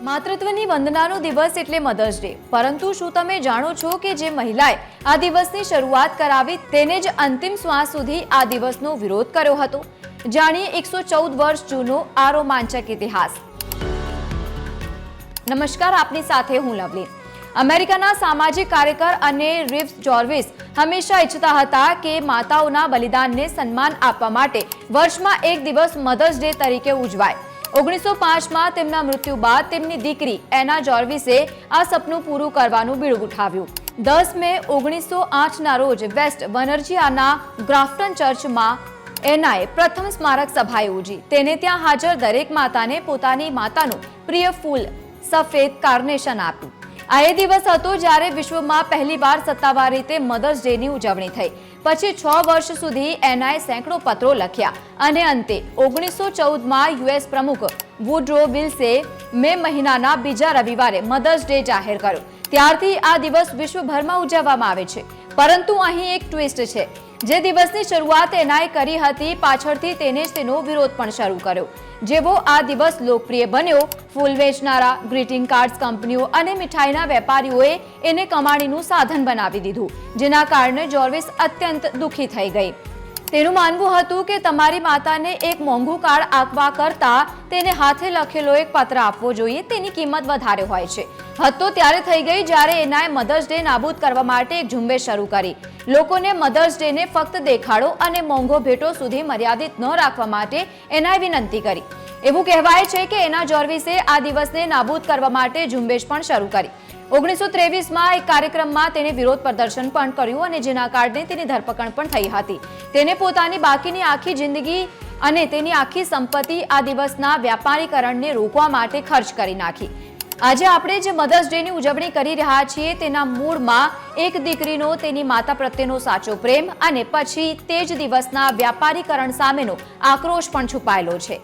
માતૃત્વની વંદનાનો દિવસ એટલે mothers day, પરંતુ શું તમે જાણો છો કે જે મહિલાએ આ દિવસની શરૂઆત કરાવી તેને જ અંતિમ શ્વાસ સુધી આ દિવસનો વિરોધ કર્યો હતો? જાણીએ 114 વર્ષ જૂનો આ રોમાંચક ઇતિહાસ. નમસ્કાર, આપની સાથે હું લવલી. અમેરિકાના સામાજિક કાર્યકર અને રિવ જોર્વિસ હંમેશા ઈચ્છતા હતા કે માતાઓના બલિદાનને સન્માન આપવા માટે વર્ષમાં એક દિવસ મધર્સ ડે તરીકે ઉજવાય. 1905માં તેમના મૃત્યુ બાદ તેમની દીકરી એના જોર્વિસે આ સપનું પૂરું કરવાનું બીડું ઉઠાવ્યું. 10 મે 1908ના રોજ વેસ્ટ વર્જિનિયાના ગ્રાફ્ટન ચર્ચમાં એનાએ પ્રથમ સ્મારક સભા યોજી. તેને ત્યાં હાજર દરેક માતાને પોતાની માતાનું પ્રિય ફૂલ સફેદ કાર્નેશન આપ્યું. આ એ દિવસ હતો જ્યારે વિશ્વમાં પહેલીવાર સત્તાવાર રીતે મધર્સ ડેની ઉજવણી થઈ. પછી 6 વર્ષ સુધી એનાએ સેંકડો પત્રો લખ્યા અને અંતે 1914માં યુએસ પ્રમુખ વુડરો વિલ્સે મે મહિનાના બીજા રવિવારે મધર્સ ડે જાહેર કર્યો. ત્યારથી આ દિવસ વિશ્વભરમાં ઉજવવામાં આવે છે. પરંતુ અહીં એક ટ્વિસ્ટ છે. જે દિવસની શરૂઆત એનાએ કરી હતી, પાછળથી તેને જ તેનો વિરોધ પણ શરૂ કર્યો. જેવો આ દિવસ લોકપ્રિય બન્યો, ફૂલ વેચનારા, ગ્રીટિંગ કાર્ડ્સ કંપનીઓ અને મીઠાઈના વેપારીઓએ એને કમાણીનું સાધન બનાવી દીધું, જેના કારણે જોર્વિસ અત્યંત દુઃખી થઈ ગઈ. તેનું માનવું હતું કે તમારી માતાને એક મોંઘું કાર્ડ આપવા કરતાં તેને હાથે લખેલો એક પત્ર આપવો જોઈએ, તેની કિંમત વધારે હોય છે. હદ તો ત્યારે થઈ ગઈ જ્યારે એનાએ મધર્સ ડે નાબૂદ કરવા માટે એક ઝુંબેશ શરૂ કરી. લોકોને મધર્સ ડેને ફક્ત દેખાડો અને મોંઘો ભેટો સુધી મર્યાદિત ન રાખવા માટે એનાએ વિનંતી કરી. એવું કહેવાય છે કે એના જોર્વિસે આ દિવસને નાબૂદ કરવા માટે ઝુંબેશ પણ શરૂ કરી. 1923માં એક કાર્યક્રમમાં તેને વિરોધ પ્રદર્શન પણ કર્યું અને જેના કારણે તેની ધરપકડ પણ થઈ હતી. તેને પોતાની બાકીની આખી જિંદગી અને તેની આખી સંપત્તિ આ દિવસના વ્યાપારીકરણને રોકવા માટે ખર્ચ કરી નાખી. આજે આપણે જે મધર્સ ડેની ઉજવણી કરી રહ્યા છીએ તેના મૂળમાં એક દીકરીનો તેની માતા પ્રત્યેનો સાચો પ્રેમ અને પછી તે જ દિવસના વ્યાપારીકરણ સામેનો આક્રોશ પણ છુપાયેલો છે.